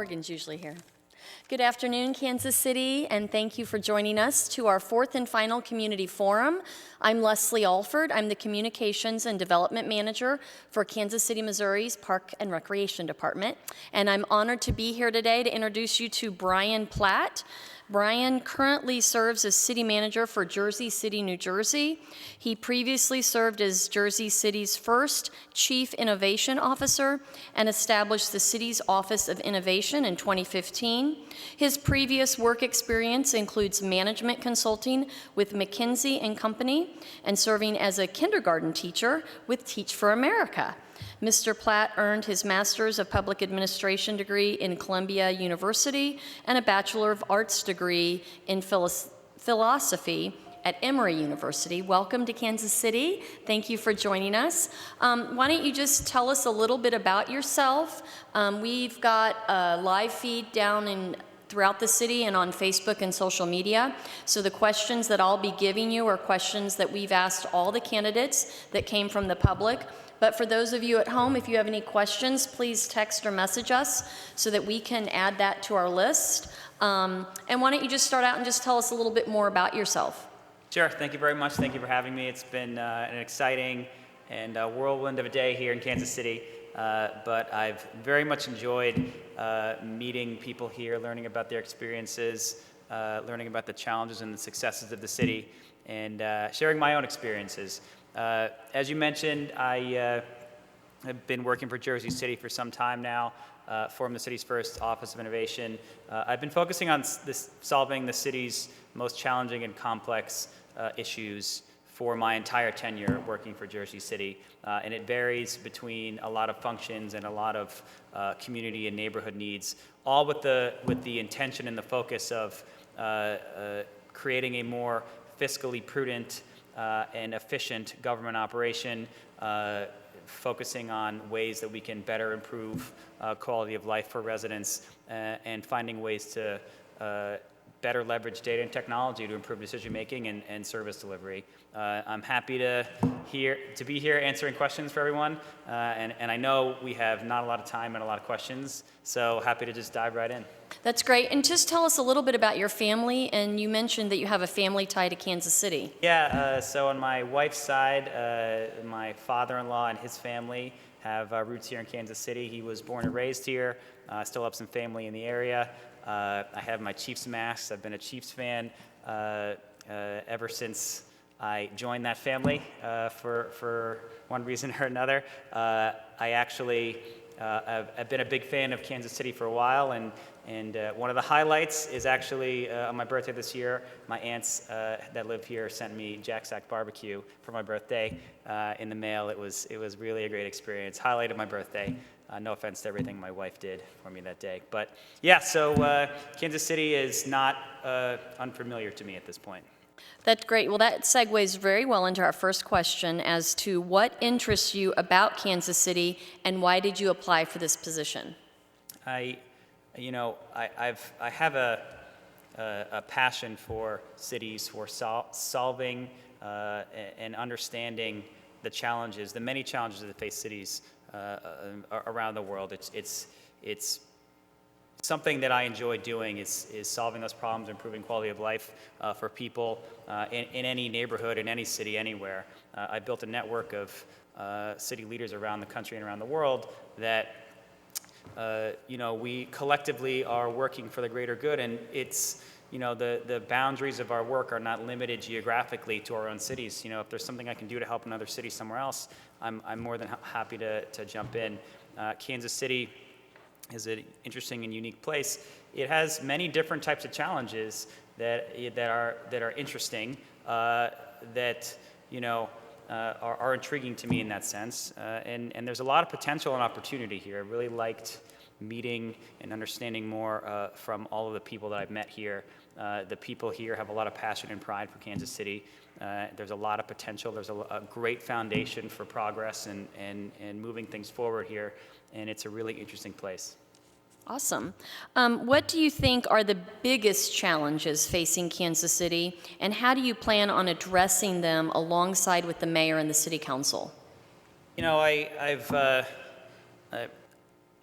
Morgan's usually here. Good afternoon, Kansas City, and thank you for joining us to our fourth and final community forum. I'm Leslie Alford. I'm the Communications and Development Manager for Kansas City, Missouri's Park and Recreation Department, and I'm honored to be here today to introduce you to Brian Platt. Brian currently serves as City Manager for Jersey City, New Jersey. He previously served as Jersey City's first Chief Innovation Officer and established the city's Office of Innovation in 2015. His previous work experience includes management consulting with McKinsey & Company and serving as a kindergarten teacher with Teach for America. Mr. Platt earned his Master's of Public Administration degree in Columbia University and a Bachelor of Arts degree in philosophy at Emory University. Welcome to Kansas City. Thank you for joining us. Why don't you just tell us a little bit about yourself? We've got a live feed down throughout the city and on Facebook and social media. So the questions that I'll be giving you are questions that we've asked all the candidates that came from the public. But for those of you at home, if you have any questions, please text or message us so that we can add that to our list. And why don't you just start out and just tell us a little bit more about yourself? Sure. Thank you very much. Thank you for having me. It's been an exciting and whirlwind of a day here in Kansas City. But I've very much enjoyed meeting people here, learning about their experiences, learning about the challenges and the successes of the city, and sharing my own experiences. As you mentioned, I have been working for Jersey City for some time now, formed the city's first Office of Innovation. I've been focusing on solving the city's most challenging and complex issues for my entire tenure working for Jersey City. And it varies between a lot of functions and a lot of community and neighborhood needs, all with the intention and the focus of creating a more fiscally prudent and efficient government operation, focusing on ways that we can better improve quality of life for residents, and finding ways to better leverage data and technology to improve decision making and service delivery. I'm happy to be here answering questions for everyone, and I know we have not a lot of time and a lot of questions, so happy to just dive right in. That's great. And just tell us a little bit about your family, and you mentioned that you have a family tie to Kansas City. Yeah, so on my wife's side, my father-in-law and his family have roots here in Kansas City. He was born and raised here. I still have some family in the area. I have my Chiefs mask. I've been a Chiefs fan ever since I joined that family for one reason or another. I actually I've been a big fan of Kansas City for a while, and one of the highlights is actually on my birthday this year, my aunts that live here sent me Jack Stack barbecue for my birthday in the mail. It was really a great experience. Highlight of my birthday. No offense to everything my wife did for me that day. But yeah, so Kansas City is not unfamiliar to me at this point. That's great. Well, that segues very well into our first question as to what interests you about Kansas City and why did you apply for this position? I have a passion for cities, for solving and understanding the challenges, the many challenges that face cities around the world. It's something that I enjoy doing is solving those problems, improving quality of life for people in any neighborhood, in any city, anywhere. I built a network of city leaders around the country and around the world that we collectively are working for the greater good, and it's the boundaries of our work are not limited geographically to our own cities. If there's something I can do to help another city somewhere else, I'm more than happy to jump in. Kansas City is an interesting and unique place. It has many different types of challenges that are interesting, that are intriguing to me in that sense. And there's a lot of potential and opportunity here. I really liked meeting and understanding more from all of the people that I've met here. The people here have a lot of passion and pride for Kansas City. There's a lot of potential. There's a great foundation for progress and moving things forward here, and it's a really interesting place. Awesome. What do you think are the biggest challenges facing Kansas City, and how do you plan on addressing them alongside with the mayor and the city council? I've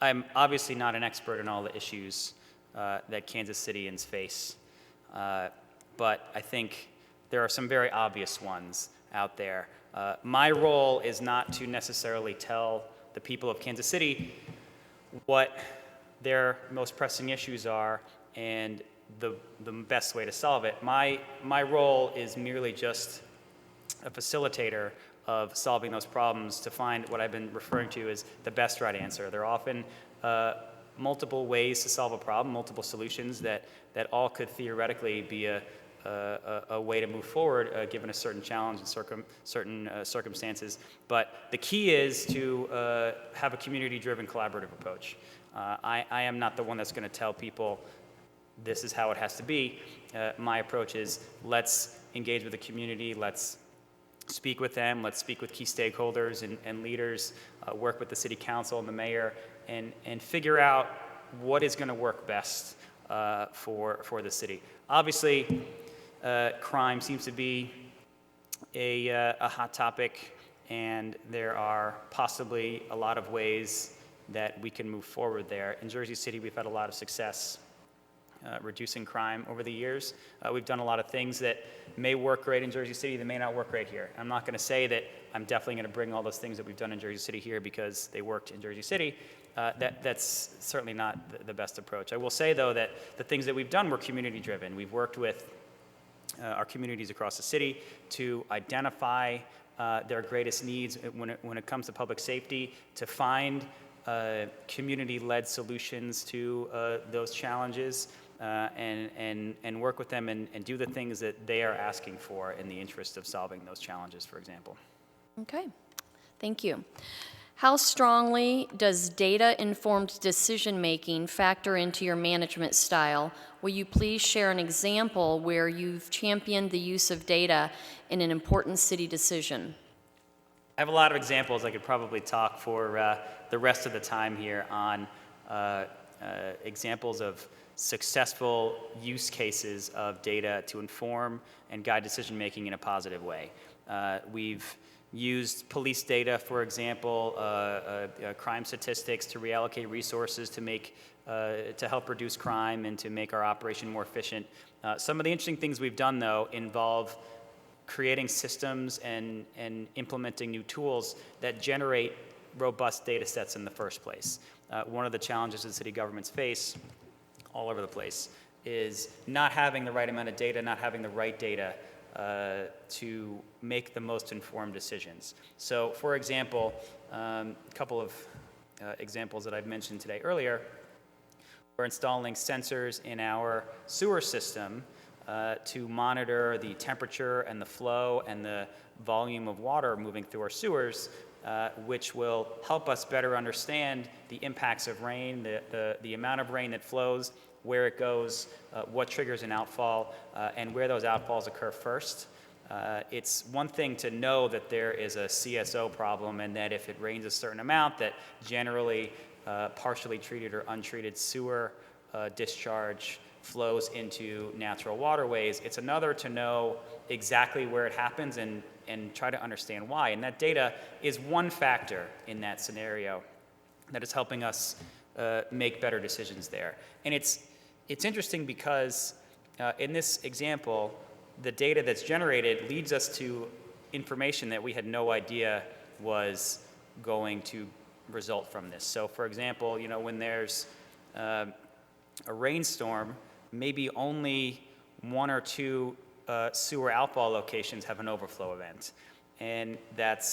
I'm obviously not an expert in all the issues that Kansas Cityans face, but I think there are some very obvious ones out there. My role is not to necessarily tell the people of Kansas City what their most pressing issues are and the best way to solve it. My role is merely just a facilitator of solving those problems to find what I've been referring to as the best right answer. There are often multiple ways to solve a problem, multiple solutions that all could theoretically be a way to move forward given a certain challenge and certain circumstances. But the key is to have a community-driven collaborative approach. I am not the one that's going to tell people this is how it has to be. My approach is let's engage with the community, let's speak with them, let's speak with key stakeholders and leaders, work with the city council and the mayor, and figure out what is going to work best for the city. Obviously, crime seems to be a hot topic, and there are possibly a lot of ways that we can move forward there. In Jersey City, we've had a lot of success reducing crime over the years. We've done a lot of things that may work great in Jersey City that may not work great here. I'm not going to say that I'm definitely going to bring all those things that we've done in Jersey City here because they worked in Jersey City. That's certainly not the best approach. I will say, though, that the things that we've done were community-driven. We've worked with our communities across the city to identify their greatest needs when it comes to public safety, to find community-led solutions to those challenges, and work with them and do the things that they are asking for in the interest of solving those challenges, for example. Okay, thank you. How strongly does data-informed decision-making factor into your management style? Will you please share an example where you've championed the use of data in an important city decision? I have a lot of examples. I could probably talk for the rest of the time here on examples of successful use cases of data to inform and guide decision-making in a positive way. We've used police data, for example, crime statistics to reallocate resources to help reduce crime and to make our operation more efficient. Some of the interesting things we've done, though, involve creating systems and implementing new tools that generate robust data sets in the first place. One of the challenges that city governments face all over the place is not having the right amount of data, not having the right data to make the most informed decisions. So, for example, a couple of examples that I've mentioned today earlier, we're installing sensors in our sewer system to monitor the temperature and the flow and the volume of water moving through our sewers, which will help us better understand the impacts of rain, the amount of rain that flows, where it goes, what triggers an outfall, and where those outfalls occur first. It's one thing to know that there is a CSO problem and that if it rains a certain amount, that generally partially treated or untreated sewer discharge flows into natural waterways. It's another to know exactly where it happens and try to understand why. And that data is one factor in that scenario that is helping us make better decisions there. And it's interesting because in this example, the data that's generated leads us to information that we had no idea was going to result from this. So, for example, when there's a rainstorm, maybe only one or two sewer outfall locations have an overflow event, and that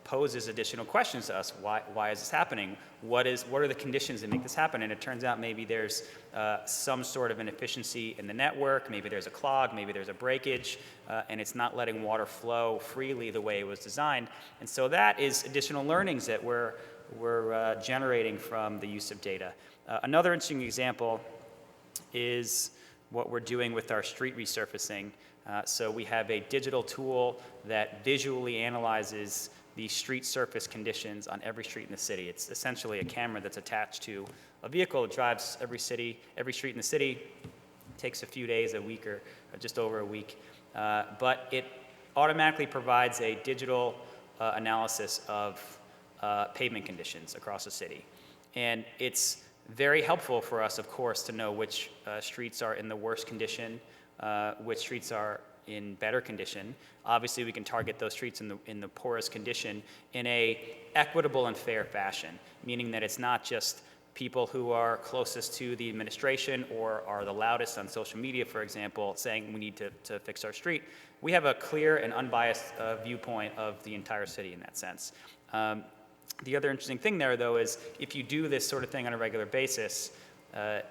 poses additional questions to us. Why is this happening? What are the conditions that make this happen? And it turns out maybe there's some sort of inefficiency in the network, maybe there's a clog, maybe there's a breakage, and it's not letting water flow freely the way it was designed. And so that is additional learnings that we're generating from the use of data. Another interesting example is what we're doing with our street resurfacing. So we have a digital tool that visually analyzes the street surface conditions on every street in the city. It's essentially a camera that's attached to a vehicle that drives every street in the city. It takes a few days, a week, or just over a week. But it automatically provides a digital analysis of pavement conditions across the city. And it's very helpful for us, of course, to know which streets are in the worst condition, which streets are in better condition. Obviously, we can target those streets in the poorest condition in a equitable and fair fashion, meaning that it's not just people who are closest to the administration or are the loudest on social media, for example, saying we need to fix our street. We have a clear and unbiased viewpoint of the entire city in that sense. The other interesting thing there, though, is if you do this sort of thing on a regular basis,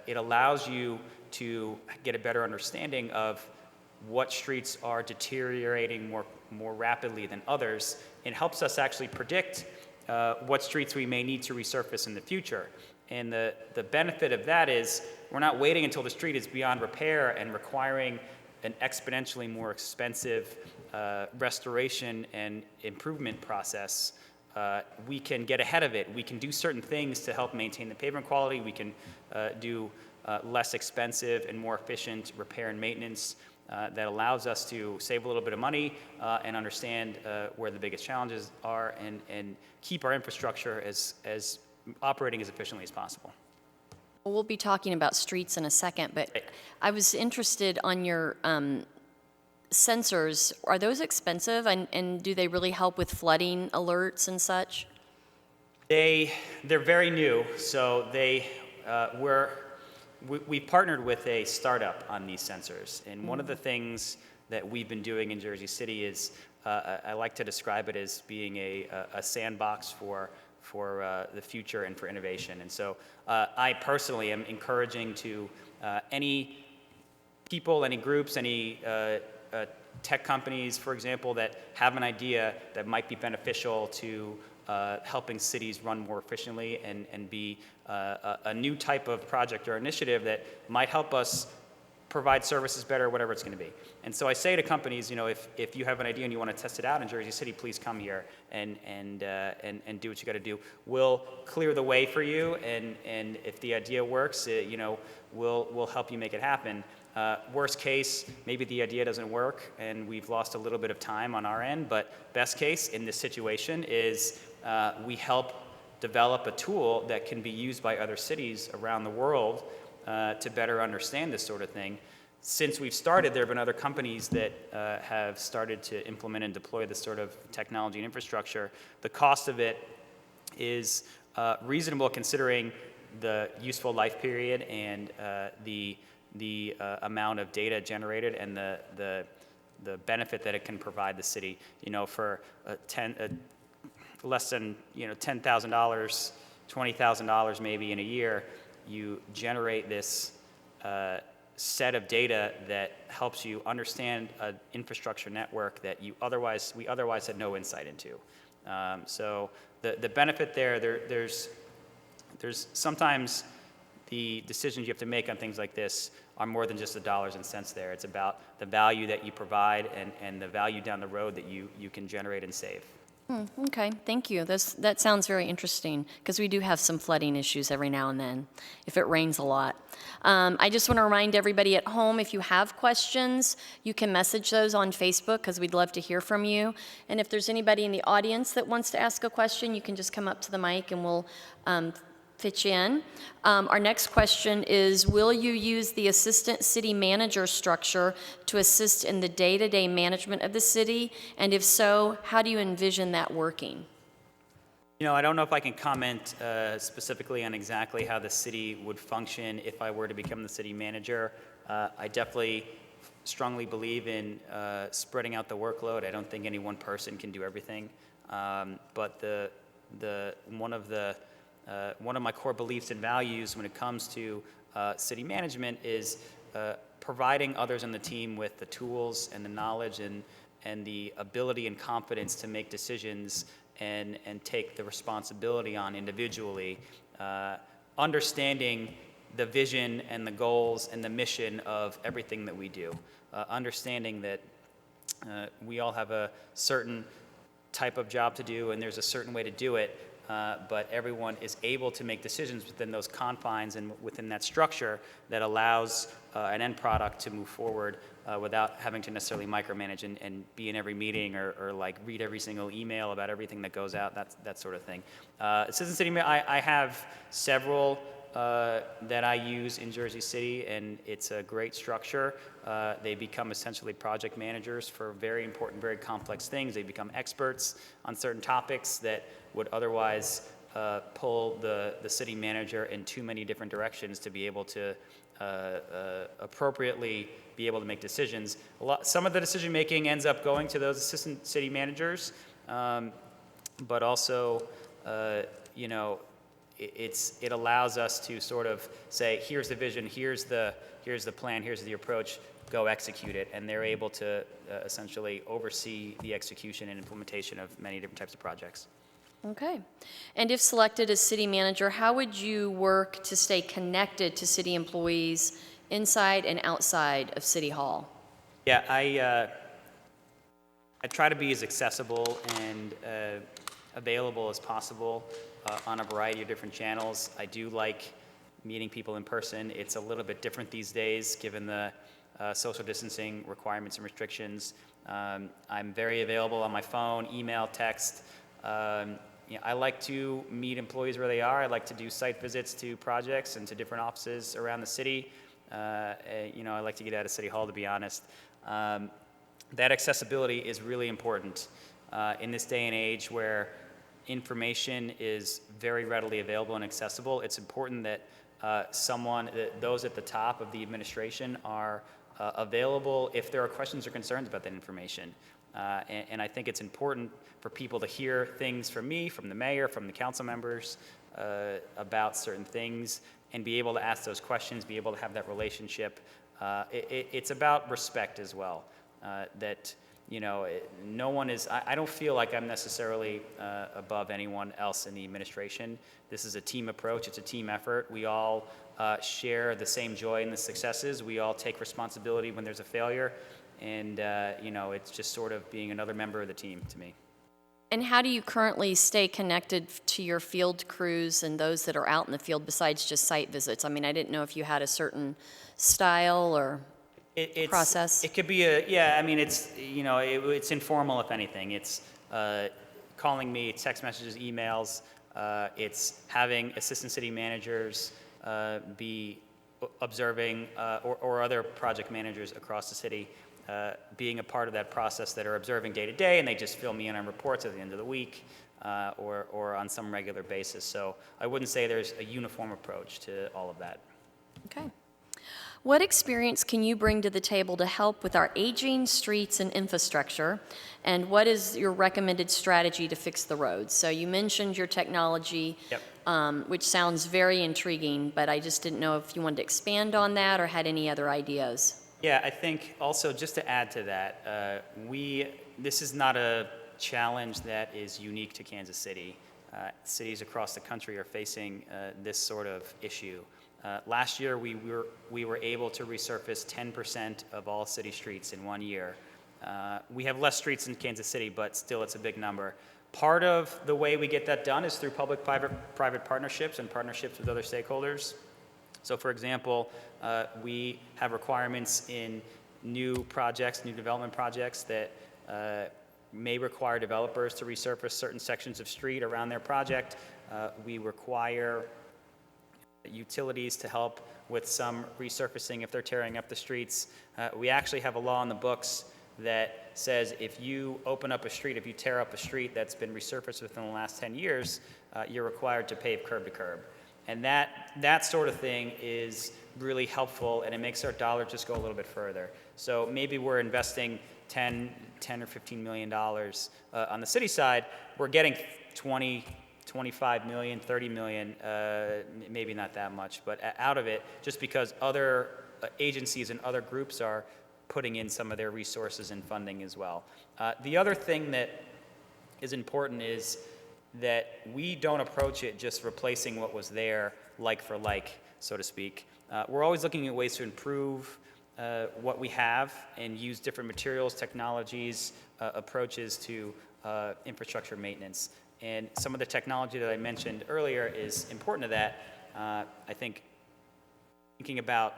it allows you to get a better understanding of what streets are deteriorating more rapidly than others, and helps us actually predict what streets we may need to resurface in the future. And the benefit of that is we're not waiting until the street is beyond repair and requiring an exponentially more expensive restoration and improvement process. We can get ahead of it. We can do certain things to help maintain the pavement quality. We can do less expensive and more efficient repair and maintenance that allows us to save a little bit of money and understand where the biggest challenges are and keep our infrastructure as operating as efficiently as possible. Well, we'll be talking about streets in a second, but Right. I was interested on your sensors. Are those expensive, and do they really help with flooding alerts and such? They're very new, so we partnered with a startup on these sensors, and one of the things that we've been doing in Jersey City is I like to describe it as being a sandbox for the future and for innovation. And so I personally am encouraging to any people, any groups, any tech companies, for example, that have an idea that might be beneficial to helping cities run more efficiently and be a new type of project or initiative that might help us provide services better, whatever it's going to be. And so I say to companies, if you have an idea and you want to test it out in Jersey City, please come here and do what you got to do. We'll clear the way for you, and if the idea works, we'll help you make it happen. Worst case, maybe the idea doesn't work and we've lost a little bit of time on our end, but best case in this situation is we help develop a tool that can be used by other cities around the world to better understand this sort of thing. Since we've started, there have been other companies that have started to implement and deploy this sort of technology and infrastructure. The cost of it is reasonable considering the useful life period and the amount of data generated and the benefit that it can provide the city. For less than $10,000, $20,000 maybe in a year, you generate this set of data that helps you understand an infrastructure network that we otherwise had no insight into. So the benefit there's sometimes the decisions you have to make on things like this are more than just the dollars and cents there. It's about the value that you provide and the value down the road that you can generate and save. Okay, thank you. That sounds very interesting, because we do have some flooding issues every now and then, if it rains a lot. I just want to remind everybody at home, if you have questions, you can message those on Facebook, because we'd love to hear from you. And if there's anybody in the audience that wants to ask a question, you can just come up to the mic and we'll fit you in. Our next question is, will you use the assistant city manager structure to assist in the day-to-day management of the city? And if so, how do you envision that working? I don't know if I can comment specifically on exactly how the city would function if I were to become the city manager. I definitely strongly believe in spreading out the workload. I don't think any one person can do everything. But one of my core beliefs and values when it comes to city management is providing others on the team with the tools and the knowledge and the ability and confidence to make decisions and take the responsibility on individually, understanding the vision and the goals and the mission of everything that we do, understanding that we all have a certain type of job to do and there's a certain way to do it. But everyone is able to make decisions within those confines and within that structure that allows an end product to move forward without having to necessarily micromanage and be in every meeting or like read every single email about everything that goes out, that sort of thing. Assistant City Mayor, I have several that I use in Jersey City, and it's a great structure. They become essentially project managers for very important, very complex things. They become experts on certain topics that would otherwise pull the city manager in too many different directions to be able to appropriately be able to make decisions. Some of the decision making ends up going to those assistant city managers, but also, you know, it allows us to sort of say, here's the vision, here's the plan, here's the approach, go execute it, and they're able to essentially oversee the execution and implementation of many different types of projects. Okay. And if selected as city manager, how would you work to stay connected to city employees inside and outside of City Hall? Yeah, I try to be as accessible and available as possible on a variety of different channels. I do like meeting people in person. It's a little bit different these days given the social distancing requirements and restrictions. I'm very available on my phone, email, text. You know, I like to meet employees where they are. I like to do site visits to projects and to different offices around the city. You know, I like to get out of City Hall, to be honest. That accessibility is really important in this day and age where information is very readily available and accessible. It's important that those at the top of the administration are available if there are questions or concerns about that information. And I think it's important for people to hear things from me, from the mayor, from the council members about certain things, and be able to ask those questions, be able to have that relationship. It's about respect as well. That, you know, no one is, I don't feel like I'm necessarily above anyone else in the administration. This is a team approach, it's a team effort. We all share the same joy in the successes. We all take responsibility when there's a failure. And, you know, it's just sort of being another member of the team to me. And how do you currently stay connected to your field crews and those that are out in the field besides just site visits? I mean, I didn't know if you had a certain style or process. It could be yeah, I mean, it's, you know, it's informal if anything. It's calling me, text messages, emails. It's having assistant city managers be observing or other project managers across the city being a part of that process that are observing day to day, and they just fill me in on reports at the end of the week or on some regular basis. So I wouldn't say there's a uniform approach to all of that. Okay. What experience can you bring to the table to help with our aging streets and infrastructure? And what is your recommended strategy to fix the roads? So you mentioned your technology, Yep. Which sounds very intriguing, but I just didn't know if you wanted to expand on that or had any other ideas. Yeah, I think also just to add to that, this is not a challenge that is unique to Kansas City. Cities across the country are facing this sort of issue. Last year, we were able to resurface 10% of all city streets in 1 year. We have less streets in Kansas City, but still it's a big number. Part of the way we get that done is through public-private partnerships and partnerships with other stakeholders. So for example, we have requirements in new projects, new development projects that may require developers to resurface certain sections of street around their project. We require utilities to help with some resurfacing if they're tearing up the streets. We actually have a law in the books that says if you open up a street, if you tear up a street that's been resurfaced within the last 10 years, you're required to pave curb to curb. And that sort of thing is really helpful, and it makes our dollar just go a little bit further. So maybe we're investing $10 or $15 million on the city side. We're getting 20, 25 million, 30 million, maybe not that much, but out of it, just because other agencies and other groups are putting in some of their resources and funding as well. The other thing that is important is that we don't approach it just replacing what was there like for like, so to speak. We're always looking at ways to improve what we have and use different materials, technologies, approaches to infrastructure maintenance. And some of the technology that I mentioned earlier is important to that. I think thinking about,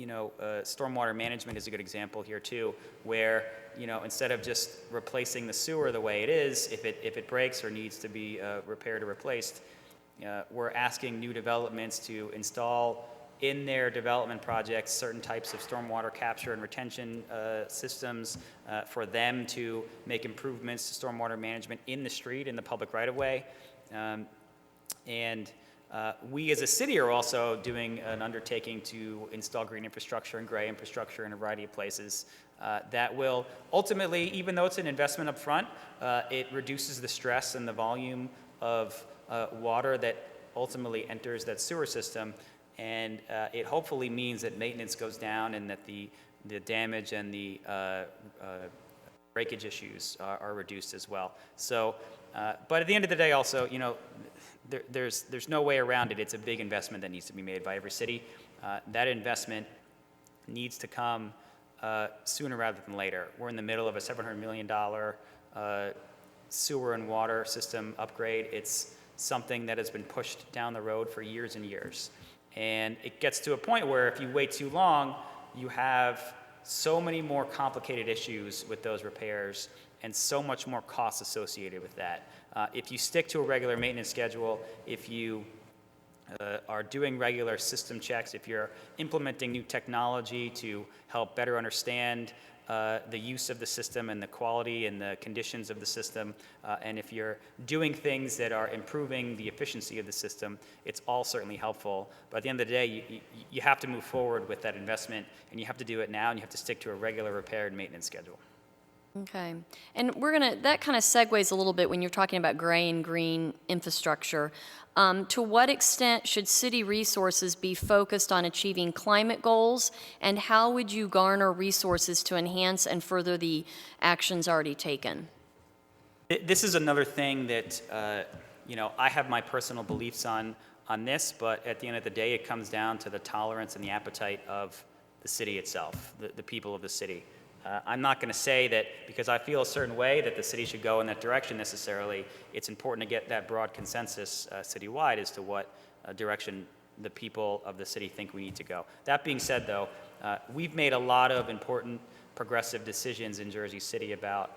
stormwater management is a good example here too, where, instead of just replacing the sewer the way it is, if it breaks or needs to be repaired or replaced, we're asking new developments to install in their development projects certain types of stormwater capture and retention systems, for them to make improvements to stormwater management in the street, in the public right-of-way. We as a city are also doing an undertaking to install green infrastructure and gray infrastructure in a variety of places that will ultimately, even though it's an investment up front, it reduces the stress and the volume of water that ultimately enters that sewer system. And it hopefully means that maintenance goes down and that the damage and the breakage issues are reduced as well. So, but at the end of the day also, there's no way around it. It's a big investment that needs to be made by every city. That investment needs to come sooner rather than later. We're in the middle of a $700 million sewer and water system upgrade. It's something that has been pushed down the road for years and years. And it gets to a point where if you wait too long, you have so many more complicated issues with those repairs and so much more costs associated with that. If you stick to a regular maintenance schedule, if you are doing regular system checks, if you're implementing new technology to help better understand the use of the system and the quality and the conditions of the system, and if you're doing things that are improving the efficiency of the system, it's all certainly helpful. But at the end of the day, you have to move forward with that investment, and you have to do it now, and you have to stick to a regular repair and maintenance schedule. Okay. And that kind of segues a little bit when you're talking about gray and green infrastructure. To what extent should city resources be focused on achieving climate goals, and how would you garner resources to enhance and further the actions already taken? This is another thing that, I have my personal beliefs on this, but at the end of the day, it comes down to the tolerance and the appetite of the city itself, the people of the city. I'm not going to say that because I feel a certain way that the city should go in that direction necessarily. It's important to get that broad consensus citywide as to what direction the people of the city think we need to go. That being said, though, we've made a lot of important progressive decisions in Jersey City about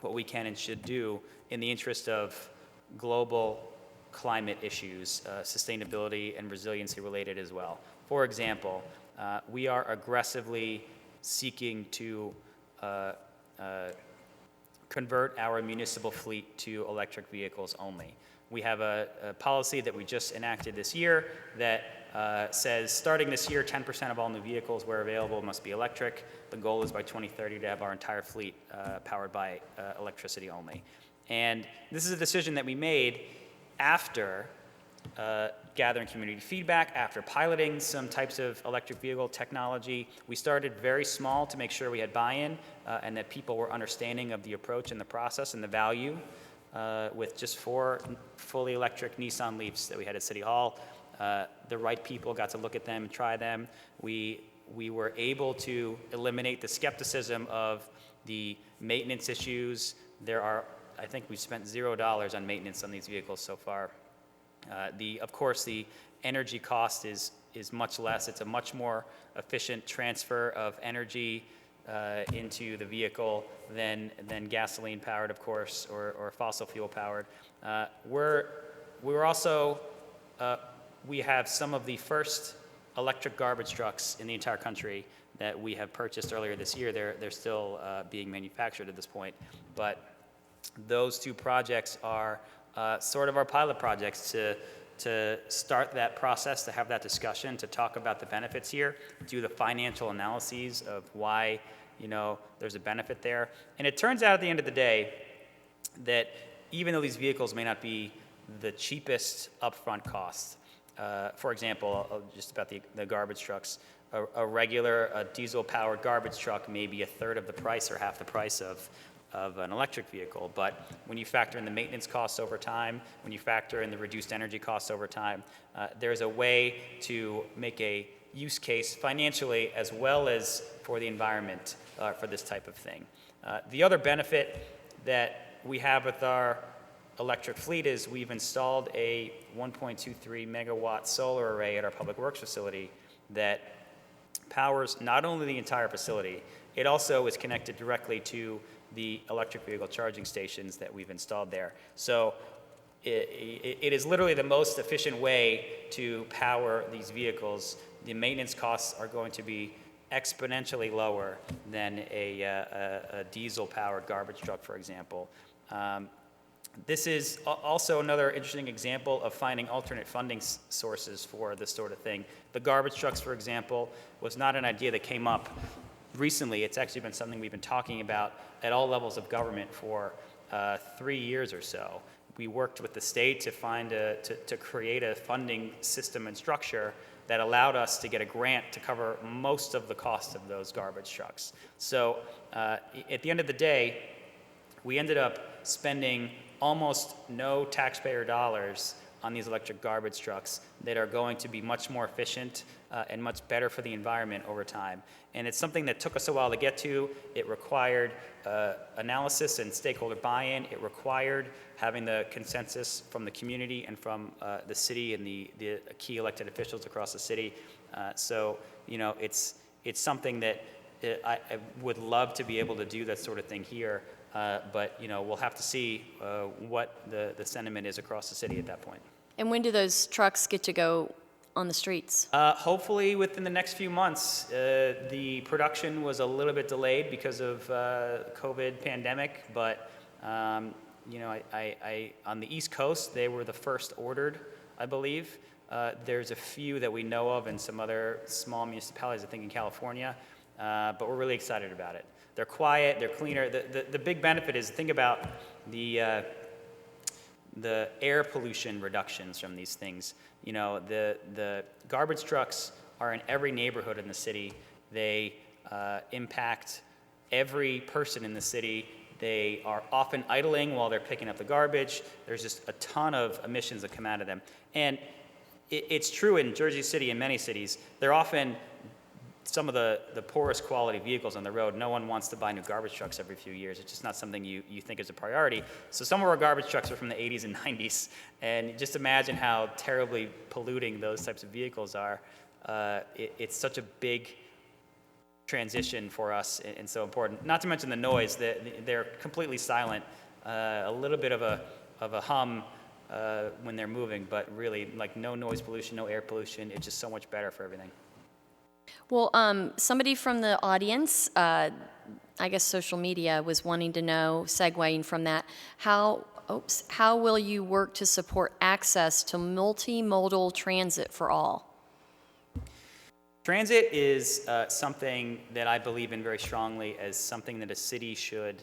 what we can and should do in the interest of global climate issues, sustainability and resiliency related as well. For example, we are aggressively seeking to convert our municipal fleet to electric vehicles only. We have a policy that we just enacted this year that says starting this year, 10% of all new vehicles where available must be electric. The goal is by 2030 to have our entire fleet powered by electricity only. And this is a decision that we made after gathering community feedback, after piloting some types of electric vehicle technology. We started very small to make sure we had buy-in and that people were understanding of the approach and the process and the value with just 4 fully electric Nissan Leafs that we had at City Hall. The right people got to look at them and try them. We were able to eliminate the skepticism of the maintenance issues. I think we've spent $0 on maintenance on these vehicles so far. Of course, the energy cost is much less. It's a much more efficient transfer of energy into the vehicle than gasoline powered, of course, or fossil fuel powered. We have some of the first electric garbage trucks in the entire country that we have purchased earlier this year. They're still being manufactured at this point, but those 2 projects are sort of our pilot projects to start that process, to have that discussion, to talk about the benefits here, do the financial analyses of why there's a benefit there. And it turns out at the end of the day that even though these vehicles may not be the cheapest upfront cost, for example, just about the garbage trucks, a regular diesel-powered garbage truck may be 1/3 of the price or half the price of an electric vehicle. But when you factor in the maintenance costs over time, when you factor in the reduced energy costs over time, there's a way to make a use case financially as well as for the environment for this type of thing. The other benefit that we have with our electric fleet is we've installed a 1.23 megawatt solar array at our public works facility that powers not only the entire facility, it also is connected directly to the electric vehicle charging stations that we've installed there. So it is literally the most efficient way to power these vehicles. The maintenance costs are going to be exponentially lower than a diesel-powered garbage truck, for example. This is also another interesting example of finding alternate funding sources for this sort of thing. The garbage trucks, for example, was not an idea that came up recently. It's actually been something we've been talking about at all levels of government for 3 years or so. We worked with the state to to create a funding system and structure that allowed us to get a grant to cover most of the cost of those garbage trucks. So at the end of the day, we ended up spending almost no taxpayer dollars on these electric garbage trucks that are going to be much more efficient and much better for the environment over time. And it's something that took us a while to get to. It required analysis and stakeholder buy-in. It required having the consensus from the community and from the city and the key elected officials across the city. So, you know, it's something that I would love to be able to do that sort of thing here. But, you know, we'll have to see what the sentiment is across the city at that point. And when do those trucks get to go on the streets? Hopefully within the next few months. The production was a little bit delayed because of COVID pandemic, but you know, I on the East Coast, they were the first ordered, I believe. There's a few that we know of in some other small municipalities, I think in California, but we're really excited about it. They're quiet, they're cleaner. The big benefit is, think about the air pollution reductions from these things. You know, the garbage trucks are in every neighborhood in the city. They impact every person in the city. They are often idling while they're picking up the garbage. There's just a ton of emissions that come out of them. And it's true in Jersey City and many cities. They're often some of the poorest quality vehicles on the road. No one wants to buy new garbage trucks every few years. It's just not something you think is a priority. So some of our garbage trucks are from the 80s and 90s. And just imagine how terribly polluting those types of vehicles are. It's such a big transition for us and so important. Not to mention the noise. They're completely silent. A little bit of a hum when they're moving, but really like no noise pollution, no air pollution. It's just so much better for everything. Well, somebody from the audience, I guess social media, was wanting to know, segueing from that, how will you work to support access to multimodal transit for all? Transit is something that I believe in very strongly as something that a city should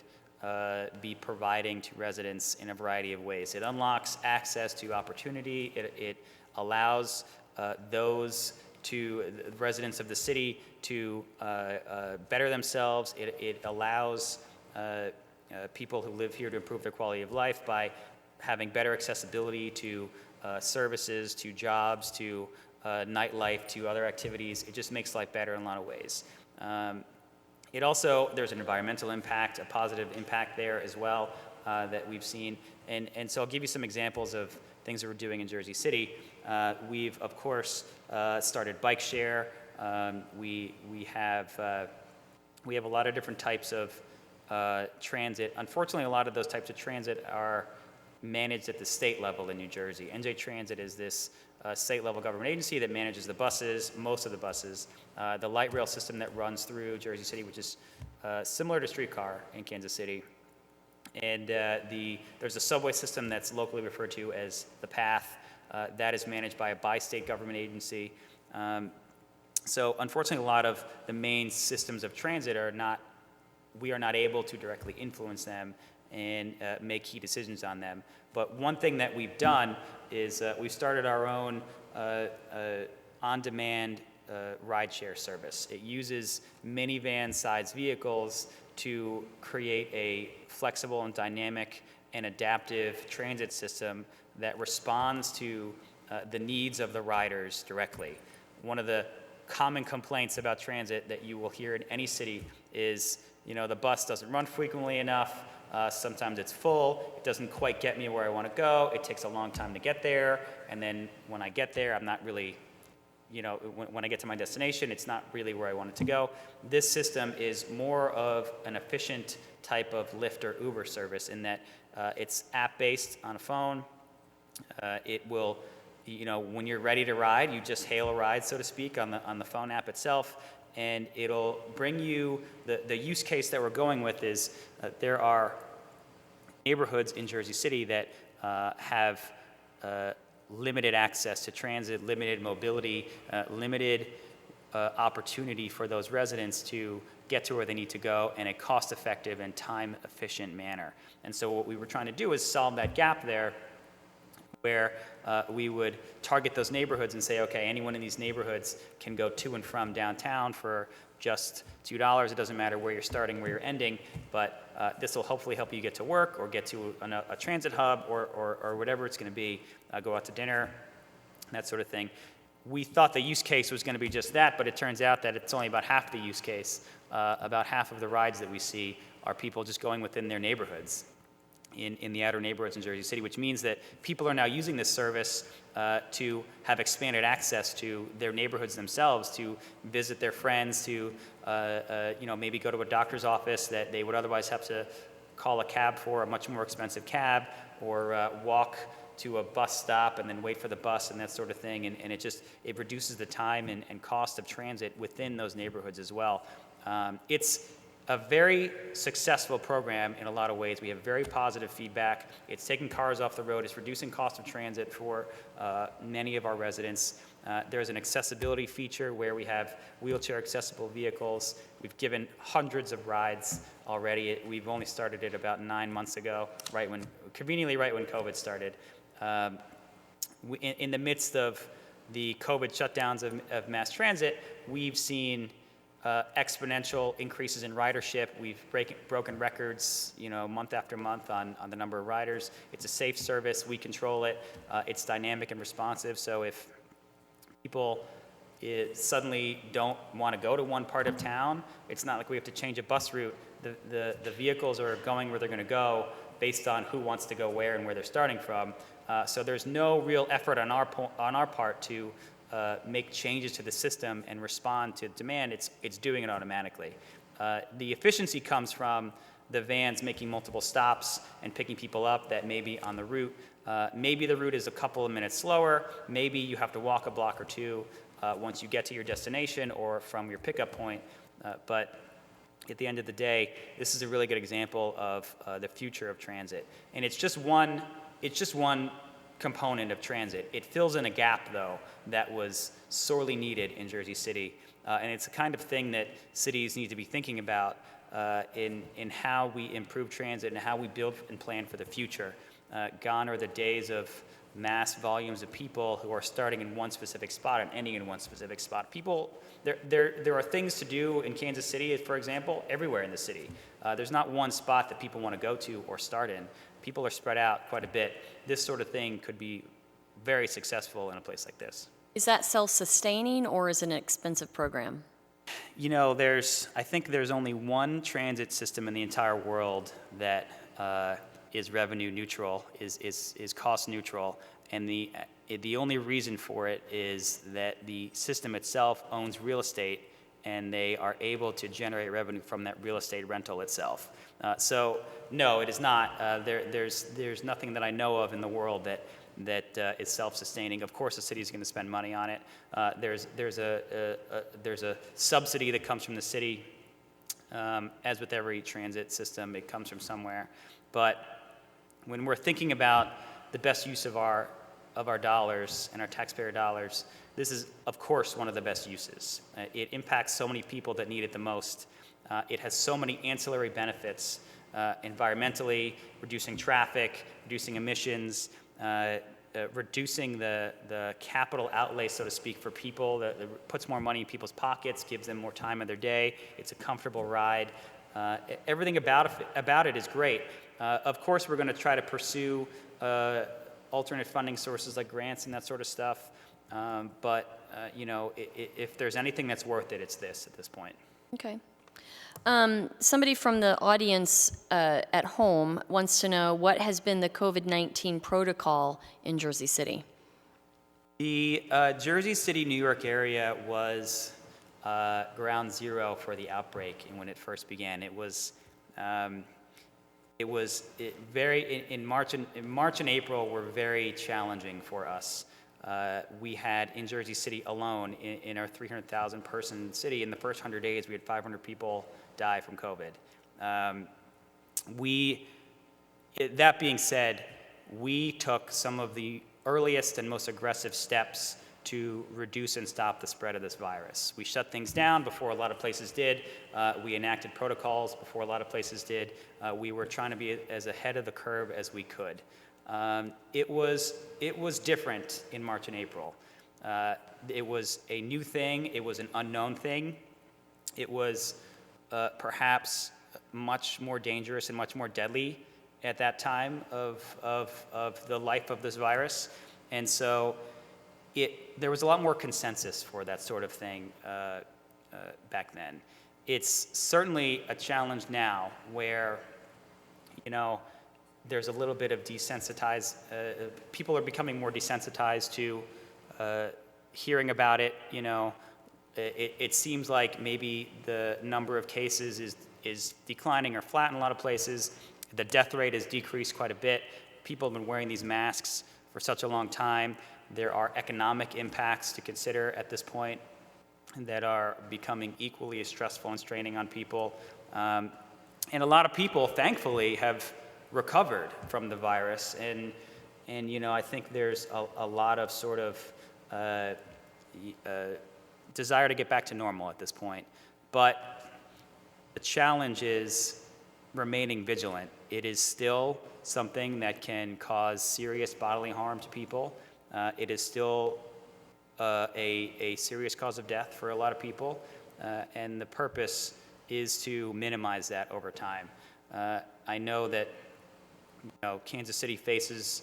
be providing to residents in a variety of ways. It unlocks access to opportunity. It allows those to the residents of the city to better themselves. It allows people who live here to improve their quality of life by having better accessibility to services, to jobs, to nightlife, to other activities. It just makes life better in a lot of ways. It also, there's an environmental impact, a positive impact there as well that we've seen. And so I'll give you some examples of things that we're doing in Jersey City. We've, of course, started bike share. We have a lot of different types of transit. Unfortunately, a lot of those types of transit are managed at the state level in New Jersey. NJ Transit is this state level government agency that manages the buses, most of the buses. The light rail system that runs through Jersey City, which is similar to streetcar in Kansas City. And there's a subway system that's locally referred to as the Path. That is managed by a bi-state government agency. So unfortunately, a lot of the main systems of transit we are not able to directly influence them and make key decisions on them. But one thing that we've done is we've started our own on-demand rideshare service. It uses minivan-sized vehicles to create a flexible and dynamic and adaptive transit system that responds to the needs of the riders directly. One of the common complaints about transit that you will hear in any city is, you know, the bus doesn't run frequently enough. Sometimes it's full. It doesn't quite get me where I want to go. It takes a long time to get there. And then when I get there, I'm not really, when I get to my destination, it's not really where I want it to go. This system is more of an efficient type of Lyft or Uber service in that it's app-based on a phone. It will, when you're ready to ride, you just hail a ride, so to speak, on the phone app itself, and it'll bring you, the use case that we're going with is there are neighborhoods in Jersey City that have limited access to transit, limited mobility, limited opportunity for those residents to get to where they need to go in a cost-effective and time-efficient manner. And so what we were trying to do is solve that gap there, where we would target those neighborhoods and say, okay, anyone in these neighborhoods can go to and from downtown for just $2. It doesn't matter where you're starting, where you're ending, but this will hopefully help you get to work or get to a transit hub or whatever it's going to be, go out to dinner, that sort of thing. We thought the use case was going to be just that, but it turns out that it's only about half the use case. About half of the rides that we see are people just going within their neighborhoods, in the outer neighborhoods in Jersey City, which means that people are now using this service to have expanded access to their neighborhoods themselves, to visit their friends, to maybe go to a doctor's office that they would otherwise have to call a cab for, a much more expensive cab, or walk to a bus stop and then wait for the bus and that sort of thing. And it reduces the time and cost of transit within those neighborhoods as well. It's a very successful program in a lot of ways. We have very positive feedback. It's taking cars off the road. It's reducing cost of transit for many of our residents. There's an accessibility feature where we have wheelchair accessible vehicles. We've given hundreds of rides already. We've only started it about 9 months ago, conveniently right when COVID started. In the midst of the COVID shutdowns of mass transit, we've seen exponential increases in ridership. We've broken records, month after month on the number of riders. It's a safe service. We control it. It's dynamic and responsive. So if people suddenly don't want to go to one part of town, it's not like we have to change a bus route. The vehicles are going where they're going to go based on who wants to go where and where they're starting from. So there's no real effort on our part to make changes to the system and respond to demand. It's doing it automatically. The efficiency comes from the vans making multiple stops and picking people up that may be on the route. Maybe the route is a couple of minutes slower. Maybe you have to walk a block or two once you get to your destination or from your pickup point. But at the end of the day, this is a really good example of the future of transit. And it's just one component of transit. It fills in a gap, though, that was sorely needed in Jersey City. And it's the kind of thing that cities need to be thinking about in how we improve transit and how we build and plan for the future. Gone are the days of mass volumes of people who are starting in one specific spot and ending in one specific spot. There are things to do in Kansas City, for example, everywhere in the city. There's not one spot that people want to go to or start in. People are spread out quite a bit. This sort of thing could be very successful in a place like this. Is that self-sustaining or is it an expensive program? I think there's only one transit system in the entire world that is revenue neutral, is cost neutral, and the only reason for it is that the system itself owns real estate and they are able to generate revenue from that real estate rental itself. So no, it is not. There's nothing that I know of in the world that is self-sustaining. Of course, the city is going to spend money on it. There's a subsidy that comes from the city. As with every transit system, it comes from somewhere. But when we're thinking about the best use of our dollars and our taxpayer dollars, this is, of course, one of the best uses. It impacts so many people that need it the most. It has so many ancillary benefits, environmentally, reducing traffic, reducing emissions, reducing the capital outlay, so to speak, for people. That puts more money in people's pockets, gives them more time of their day. It's a comfortable ride. Everything about it is great. Of course, we're going to try to pursue alternate funding sources like grants and that sort of stuff. But if there's anything that's worth it, it's this at this point. Okay. Somebody from the audience at home wants to know what has been the COVID-19 protocol in Jersey City? The Jersey City, New York area was ground zero for the outbreak, and when it first began, in March and April were very challenging for us. We had in Jersey City alone, in our 300,000 person city, in the first 100 days, we had 500 people die from COVID. That being said, we took some of the earliest and most aggressive steps to reduce and stop the spread of this virus. We shut things down before a lot of places did. We enacted protocols before a lot of places did. We were trying to be as ahead of the curve as we could. It was different in March and April. It was a new thing. It was an unknown thing. It was perhaps much more dangerous and much more deadly at that time of the life of this virus. And so there was a lot more consensus for that sort of thing back then. It's certainly a challenge now where, there's a little bit of people are becoming more desensitized to hearing about it. It seems like maybe the number of cases is declining or flat in a lot of places. The death rate has decreased quite a bit. People have been wearing these masks for such a long time. There are economic impacts to consider at this point that are becoming equally as stressful and straining on people. And a lot of people, thankfully, have recovered from the virus. And I think there's a lot of sort of desire to get back to normal at this point. But the challenge is remaining vigilant. It is still something that can cause serious bodily harm to people. It is still a serious cause of death for a lot of people, and the purpose is to minimize that over time. I know that Kansas City faces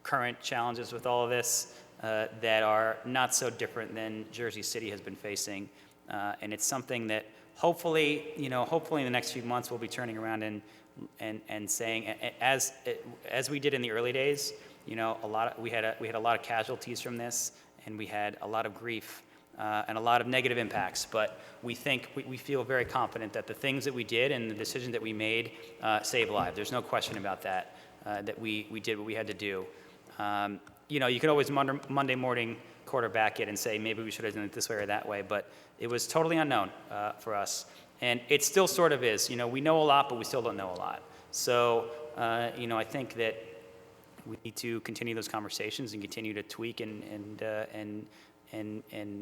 current challenges with all of this that are not so different than Jersey City has been facing, and it's something that hopefully in the next few months we'll be turning around and saying, as we did in the early days, we had a lot of casualties from this, and we had a lot of grief and a lot of negative impacts. But we feel very confident that the things that we did and the decisions that we made saved lives. There's no question about that. That we did what we had to do. You could always Monday morning quarterback it and say maybe we should have done it this way or that way, but it was totally unknown for us. And it still sort of is. We know a lot, but we still don't know a lot. So, I think that we need to continue those conversations and continue to tweak and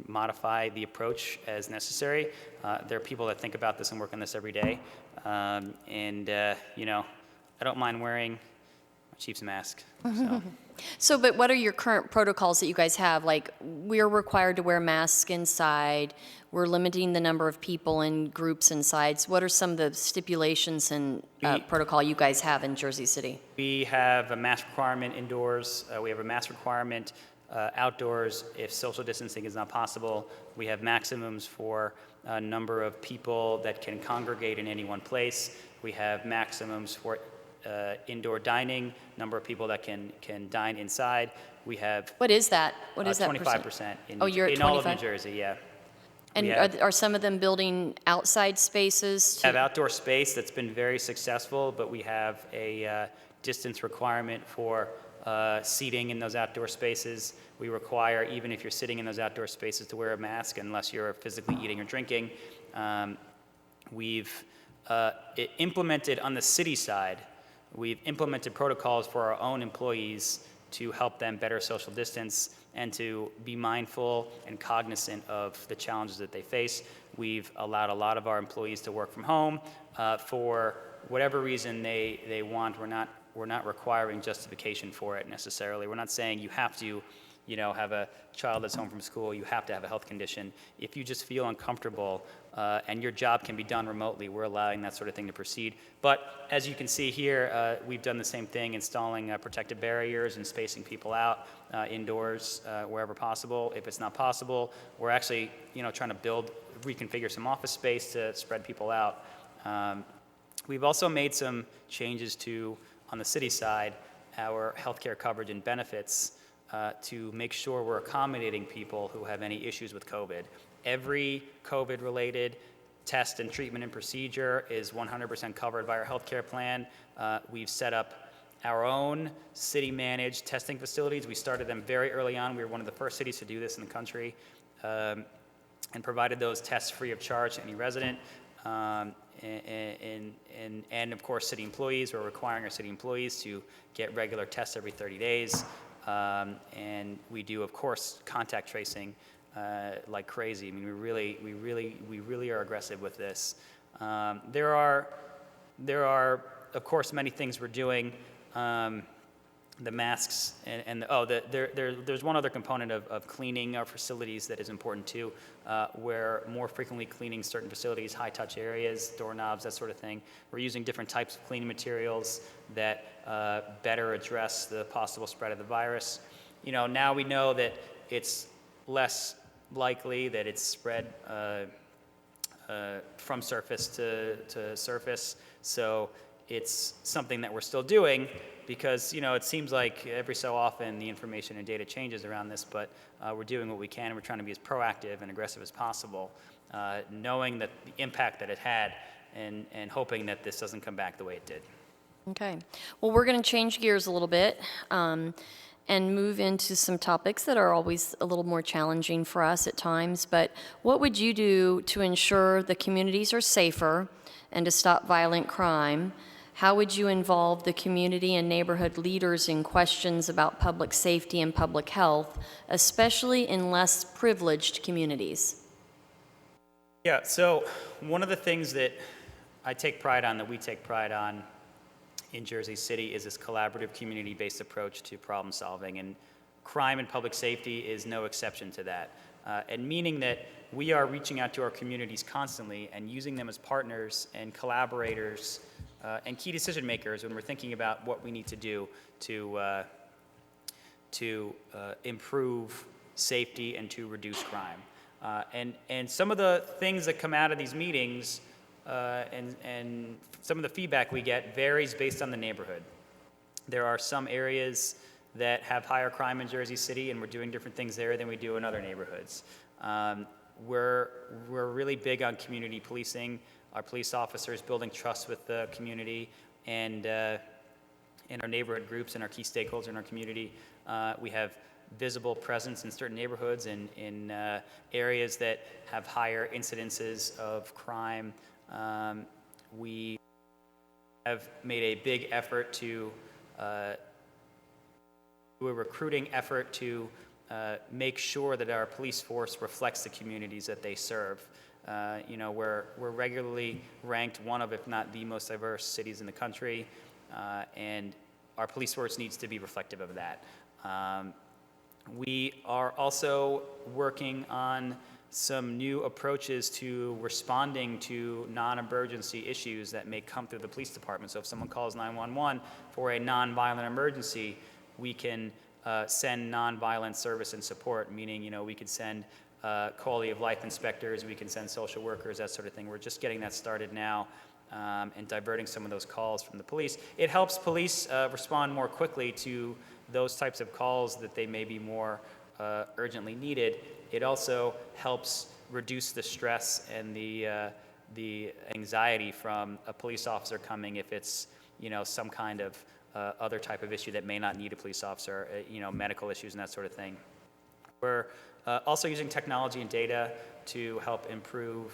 modify the approach as necessary. There are people that think about this and work on this every day. I don't mind wearing my Chiefs mask. So, but what are your current protocols that you guys have? Like, we're required to wear masks inside. We're limiting the number of people in groups inside. What are some of the stipulations and protocol you guys have in Jersey City? We have a mask requirement indoors. We have a mask requirement outdoors if social distancing is not possible. We have maximums for a number of people that can congregate in any one place. We have maximums for indoor dining, number of people that can dine inside. We have What is that? What is that 25% you're at in all of 25? New Jersey, yeah. And are some of them building outside spaces? We have outdoor space that's been very successful, but we have a distance requirement for seating in those outdoor spaces. We require, even if you're sitting in those outdoor spaces, to wear a mask unless you're physically eating or drinking. We've implemented on the city side, we've implemented protocols for our own employees to help them better social distance and to be mindful and cognizant of the challenges that they face. We've allowed a lot of our employees to work from home for whatever reason they want. We're not requiring justification for it necessarily. We're not saying you have to, have a child that's home from school, you have to have a health condition. If you just feel uncomfortable and your job can be done remotely, we're allowing that sort of thing to proceed. But as you can see here, we've done the same thing, installing protective barriers and spacing people out indoors wherever possible. If it's not possible, we're actually, trying to reconfigure some office space to spread people out. We've also made some changes to, on the city side, our healthcare coverage and benefits. to make sure we're accommodating people who have any issues with COVID. Every COVID-related test and treatment and procedure is 100% covered by our healthcare plan. We've set up our own city-managed testing facilities. We started them very early on. We were one of the first cities to do this in the country, and provided those tests free of charge to any resident. And of course, city employees, we're requiring our city employees to get regular tests every 30 days. And we do, of course, contact tracing like crazy. I mean, we really are aggressive with this. There are, of course, many things we're doing. The masks there's one other component of cleaning our facilities that is important too. We're more frequently cleaning certain facilities, high-touch areas, doorknobs, that sort of thing. We're using different types of cleaning materials that better address the possible spread of the virus. You know, now we know that it's less likely that it's spread from surface to surface. So it's something that we're still doing because, you know, it seems like every so often the information and data changes around this, but we're doing what we can, and we're trying to be as proactive and aggressive as possible, knowing that the impact that it had and hoping that this doesn't come back the way it did. Okay. Well, we're going to change gears a little bit and move into some topics that are always a little more challenging for us at times. But what would you do to ensure the communities are safer and to stop violent crime? How would you involve the community and neighborhood leaders in questions about public safety and public health, especially in less privileged communities? Yeah, so one of the things that I take pride on, that we take pride on in Jersey City, is this collaborative community-based approach to problem solving, and crime and public safety is no exception to that. And meaning that we are reaching out to our communities constantly and using them as partners and collaborators and key decision makers when we're thinking about what we need to do to improve safety and to reduce crime. And some of the things that come out of these meetings and some of the feedback we get varies based on the neighborhood. There are some areas that have higher crime in Jersey City, and we're doing different things there than we do in other neighborhoods. We're really big on community policing. Our police officers building trust with the community and in our neighborhood groups and our key stakeholders in our community. We have visible presence in certain neighborhoods and in areas that have higher incidences of crime. We have made a big effort to do a recruiting effort to make sure that our police force reflects the communities that they serve. You know, we're regularly ranked one of, if not the most diverse cities in the country, and our police force needs to be reflective of that. We are also working on some new approaches to responding to non-emergency issues that may come through the police department. So if someone calls 911 for a non-violent emergency, we can send non-violent service and support, meaning, you know, we could send quality of life inspectors, we can send social workers, that sort of thing. We're just getting that started now and diverting some of those calls from the police. It helps police respond more quickly to those types of calls that they may be more urgently needed. It also helps reduce the stress and the anxiety from a police officer coming if it's, you know, some kind of other type of issue that may not need a police officer, you know, medical issues and that sort of thing. We're also using technology and data to help improve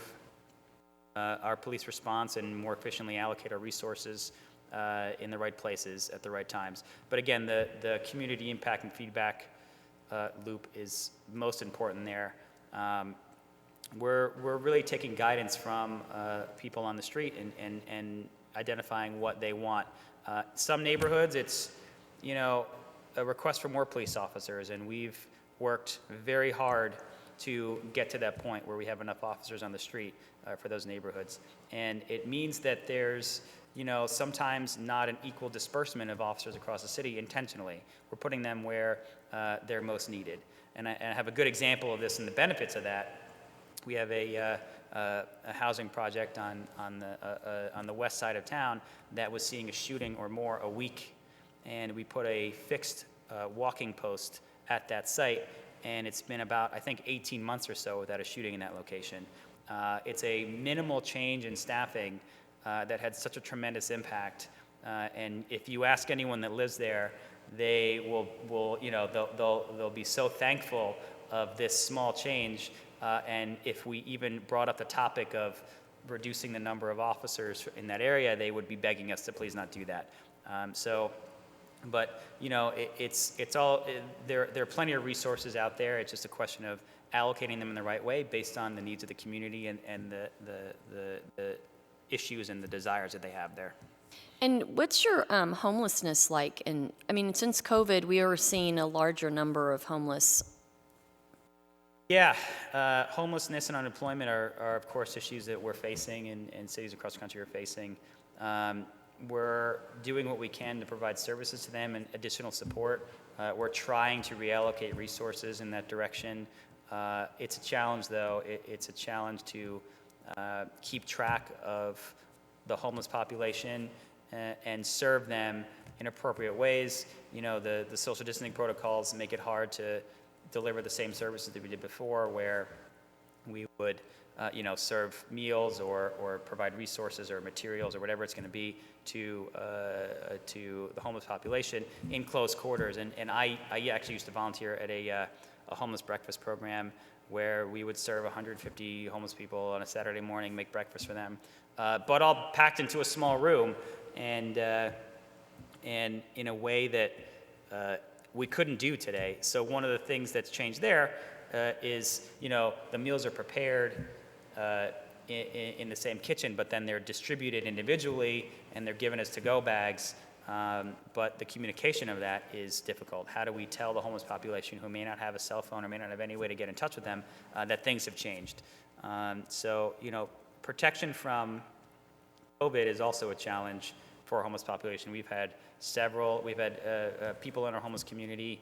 our police response and more efficiently allocate our resources in the right places at the right times. But again, the community impact and feedback loop is most important there. We're really taking guidance from people on the street and identifying what they want. Some neighborhoods, it's, you know, a request for more police officers, and we've worked very hard to get to that point where we have enough officers on the street for those neighborhoods. And it means that there's, you know, sometimes not an equal disbursement of officers across the city intentionally. We're putting them where they're most needed. And I have a good example of this and the benefits of that. We have a housing project on the west side of town that was seeing a shooting or more a week, and we put a fixed walking post at that site, and it's been about, I think, 18 months or so without a shooting in that location. It's a minimal change in staffing that had such a tremendous impact. And if you ask anyone that lives there, they will they'll be so thankful of this small change. And if we even brought up the topic of reducing the number of officers in that area, they would be begging us to please not do that. But it's all there are plenty of resources out there. It's just a question of allocating them in the right way based on the needs of the community and the issues and the desires that they have there. And what's your homelessness like? And I mean, since COVID, we are seeing a larger number of homeless. Yeah, homelessness and unemployment are of course issues that we're facing and cities across the country are facing. We're doing what we can to provide services to them and additional support. We're trying to reallocate resources in that direction. It's a challenge, though. It's a challenge to keep track of the homeless population and serve them in appropriate ways. The social distancing protocols make it hard to deliver the same services that we did before, where we would serve meals or provide resources or materials or whatever it's going to be to the homeless population in close quarters. And I actually used to volunteer at a homeless breakfast program where we would serve 150 homeless people on a Saturday morning, make breakfast for them, but all packed into a small room and in a way that we couldn't do today. So one of the things that's changed there is, the meals are prepared in the same kitchen, but then they're distributed individually and they're given as to-go bags. But the communication of that is difficult. How do we tell the homeless population who may not have a cell phone or may not have any way to get in touch with them that things have changed? So, protection from COVID is also a challenge for our homeless population. We've had people in our homeless community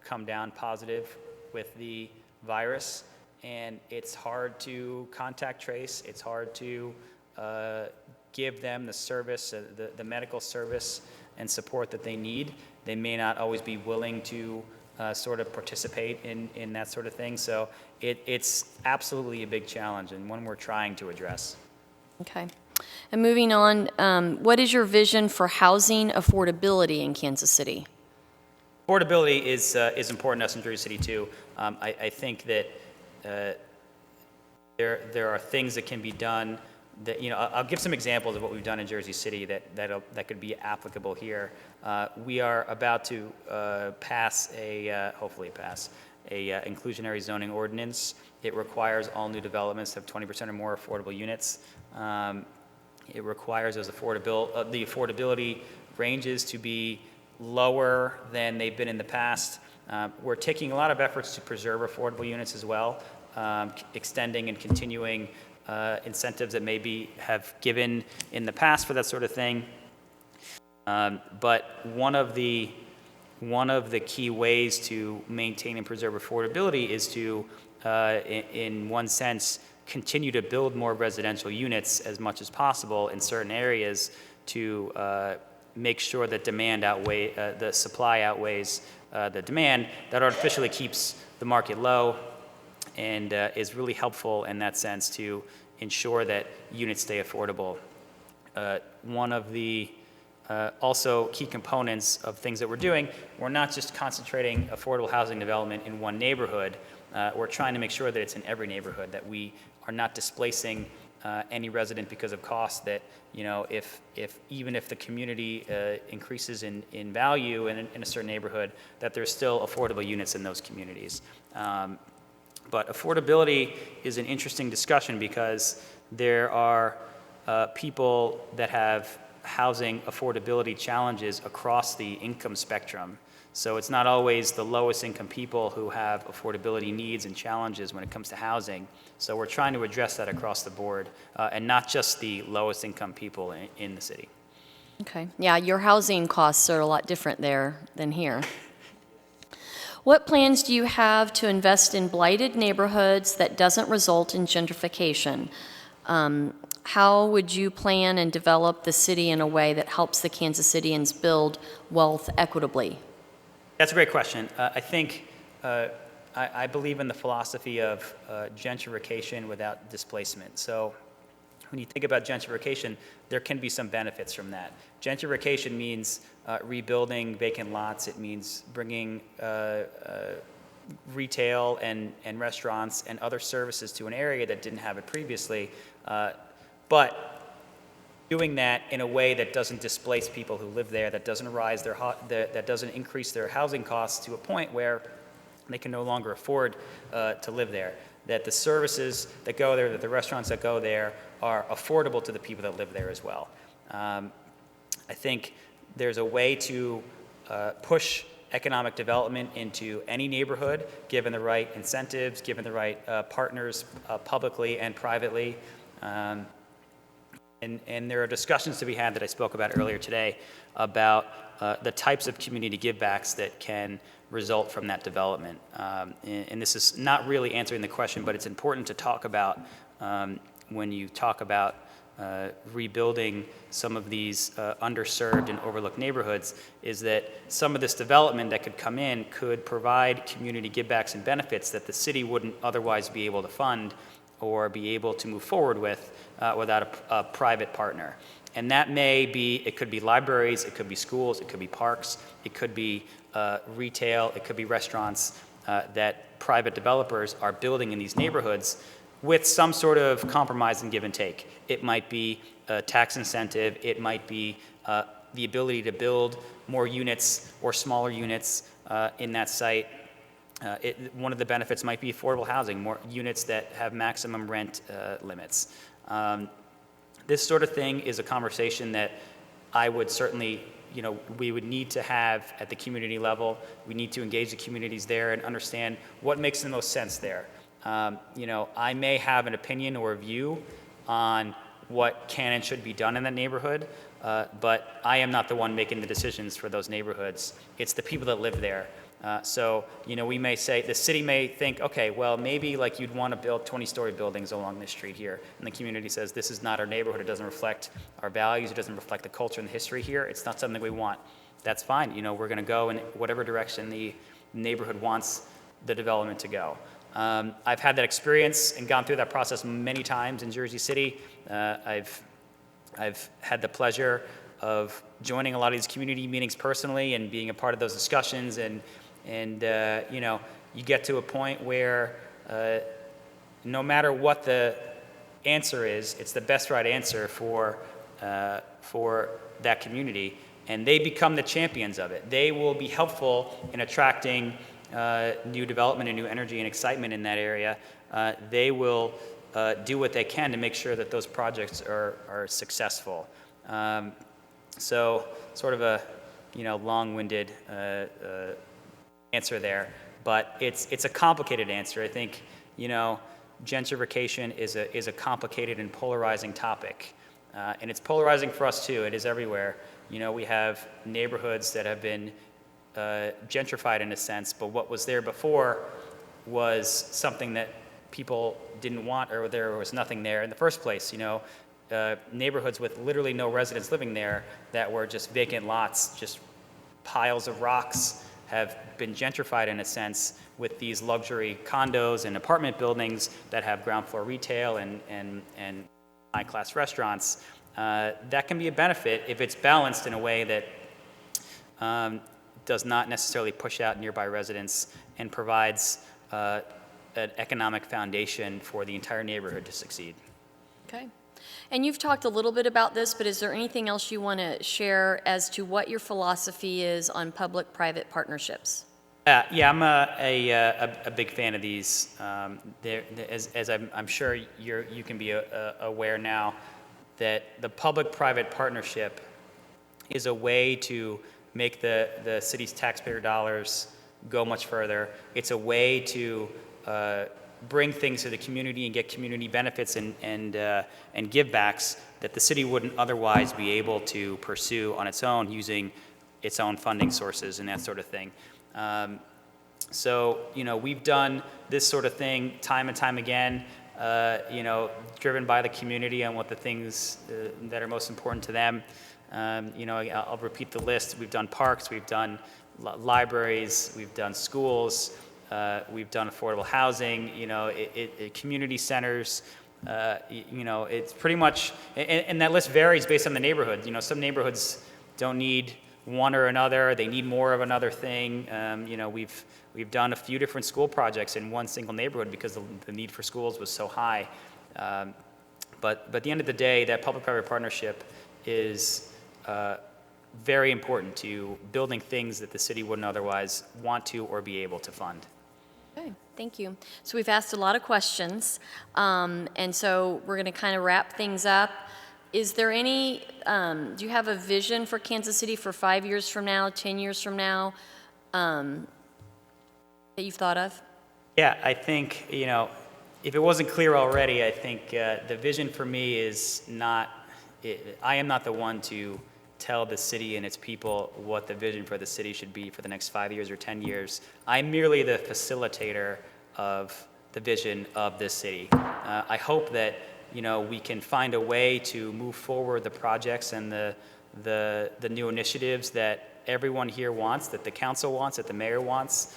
come down positive with the virus, and it's hard to contact trace. It's hard to give them the service, the medical service and support that they need. They may not always be willing to sort of participate in that sort of thing. So it's absolutely a big challenge and one we're trying to address. Okay. And moving on, what is your vision for housing affordability in Kansas City? Affordability is important to us in Jersey City too. I think that there are things that can be done that, I'll give some examples of what we've done in Jersey City that could be applicable here. We are about to hopefully pass a inclusionary zoning ordinance. It requires all new developments to have 20% or more affordable units. It requires the affordability ranges to be lower than they've been in the past. We're taking a lot of efforts to preserve affordable units as well, extending and continuing incentives that maybe have given in the past for that sort of thing. But one of the key ways to maintain and preserve affordability is to, in one sense, continue to build more residential units as much as possible in certain areas to make sure that the supply outweighs the demand. That artificially keeps the market low and is really helpful in that sense to ensure that units stay affordable. One of the also key components of things that we're doing, we're not just concentrating affordable housing development in one neighborhood. We're trying to make sure that it's in every neighborhood, that we are not displacing any resident because of cost, that even if the community increases in value in a certain neighborhood, that there's still affordable units in those communities. But affordability is an interesting discussion because there are people that have housing affordability challenges across the income spectrum. So it's not always the lowest income people who have affordability needs and challenges when it comes to housing. So we're trying to address that across the board and not just the lowest income people in the city. Okay. Yeah, your housing costs are a lot different there than here. What plans do you have to invest in blighted neighborhoods that doesn't result in gentrification? How would you plan and develop the city in a way that helps the Kansas Cityans build wealth equitably? That's a great question. I think I believe in the philosophy of gentrification without displacement. So when you think about gentrification, there can be some benefits from that. Gentrification means rebuilding vacant lots. It means bringing retail and restaurants and other services to an area that didn't have it previously. But doing that in a way that doesn't displace people who live there, that doesn't that doesn't increase their housing costs to a point where they can no longer afford to live there. That the services that go there, that the restaurants that go there are affordable to the people that live there as well. I think there's a way to push economic development into any neighborhood, given the right incentives, given the right partners publicly and privately. And there are discussions to be had that I spoke about earlier today about the types of community givebacks that can result from that development. And this is not really answering the question, but it's important to talk about when you talk about rebuilding some of these underserved and overlooked neighborhoods, is that some of this development that could come in could provide community givebacks and benefits that the city wouldn't otherwise be able to fund or be able to move forward with without a private partner. And that may be, it could be libraries, it could be schools, it could be parks, it could be retail, it could be restaurants that private developers are building in these neighborhoods with some sort of compromise and give and take. It might be a tax incentive, it might be the ability to build more units or smaller units in that site. One of the benefits might be affordable housing, more units that have maximum rent limits. This sort of thing is a conversation that I would certainly, we would need to have at the community level. We need to engage the communities there and understand what makes the most sense there. I may have an opinion or a view on what can and should be done in that neighborhood, but I am not the one making the decisions for those neighborhoods. It's the people that live there. So we may say, the city may think, okay, well, maybe you'd want to build 20-story buildings along this street here. And the community says, this is not our neighborhood. It doesn't reflect our values. It doesn't reflect the culture and the history here. It's not something we want. That's fine. We're going to go in whatever direction the neighborhood wants the development to go. I've had that experience and gone through that process many times in Jersey City. I've had the pleasure of joining a lot of these community meetings personally and being a part of those discussions, and you get to a point where no matter what the answer is, it's the best right answer for that community, and they become the champions of it. They will be helpful in attracting new development and new energy and excitement in that area. They will do what they can to make sure that those projects are successful. So sort of a long-winded answer there, but it's a complicated answer. I think gentrification is a complicated and polarizing topic, and it's polarizing for us too. It is everywhere. We have neighborhoods that have been gentrified in a sense, but what was there before was something that people didn't want, or there was nothing there in the first place. Neighborhoods with literally no residents living there that were just vacant lots, just piles of rocks, have been gentrified in a sense with these luxury condos and apartment buildings that have ground floor retail and high-class restaurants. That can be a benefit if it's balanced in a way that does not necessarily push out nearby residents and provides an economic foundation for the entire neighborhood to succeed. Okay. And you've talked a little bit about this, but is there anything else you want to share as to what your philosophy is on public-private partnerships? Yeah, I'm a big fan of these. As I'm sure you can be aware now, that the public-private partnership is a way to make the city's taxpayer dollars go much further. It's a way to bring things to the community and get community benefits and givebacks that the city wouldn't otherwise be able to pursue on its own using its own funding sources and that sort of thing. So we've done this sort of thing time and time again, driven by the community on what the things that are most important to them. I'll repeat the list. We've done parks, we've done libraries, we've done schools, we've done affordable housing, community centers. It's pretty much, and that list varies based on the neighborhood. Some neighborhoods don't need one or another; they need more of another thing. We've done a few different school projects in one single neighborhood because the need for schools was so high. But at the end of the day, that public-private partnership is very important to building things that the city wouldn't otherwise want to or be able to fund. Okay, thank you. So we've asked a lot of questions, and so we're going to kind of wrap things up. Is there any, do you have a vision for Kansas City for 5 years from now, 10 years from now, that you've thought of? Yeah, I think, if it wasn't clear already, I think the vision for me is not, I am not the one to tell the city and its people what the vision for the city should be for the next 5 years or 10 years. I'm merely the facilitator of the vision of this city. I hope that we can find a way to move forward the projects and the new initiatives that everyone here wants, that the council wants, that the mayor wants.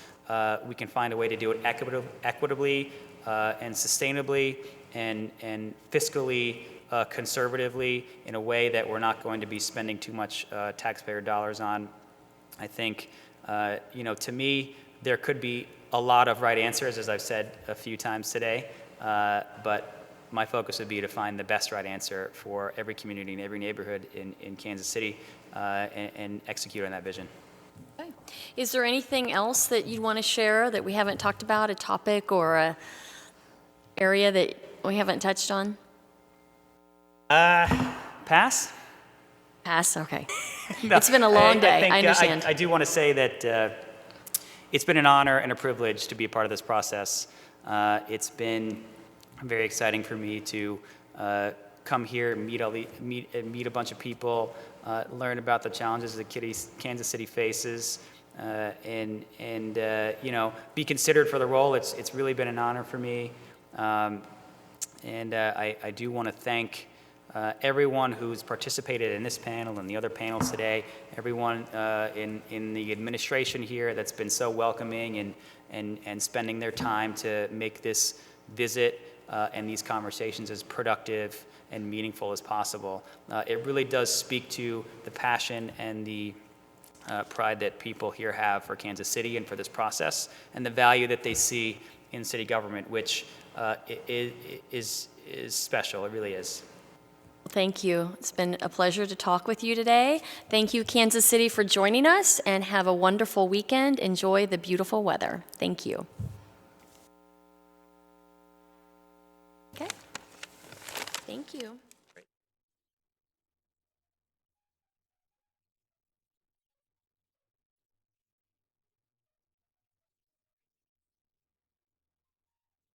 We can find a way to do it equitably and sustainably and fiscally conservatively in a way that we're not going to be spending too much taxpayer dollars on. I think, to me, there could be a lot of right answers, as I've said a few times today, but my focus would be to find the best right answer for every community and every neighborhood in Kansas City and execute on that vision. Okay. Is there anything else that you'd want to share that we haven't talked about, a topic or a area that we haven't touched on? Pass? Pass, okay. No, It's been a long day, think, I understand. I do want to say that it's been an honor and a privilege to be a part of this process. It's been very exciting for me to come here, meet a bunch of people, learn about the challenges that Kansas City faces, and be considered for the role. It's really been an honor for me, and I do want to thank everyone who's participated in this panel and the other panels today, everyone in the administration here that's been so welcoming and spending their time to make this visit and these conversations as productive and meaningful as possible. It really does speak to the passion and the pride that people here have for Kansas City and for this process, and the value that they see in city government, which is special. It really is. Thank you. It's been a pleasure to talk with you today. Thank you, Kansas City, for joining us, and have a wonderful weekend. Enjoy the beautiful weather. Thank you. Okay. Thank you.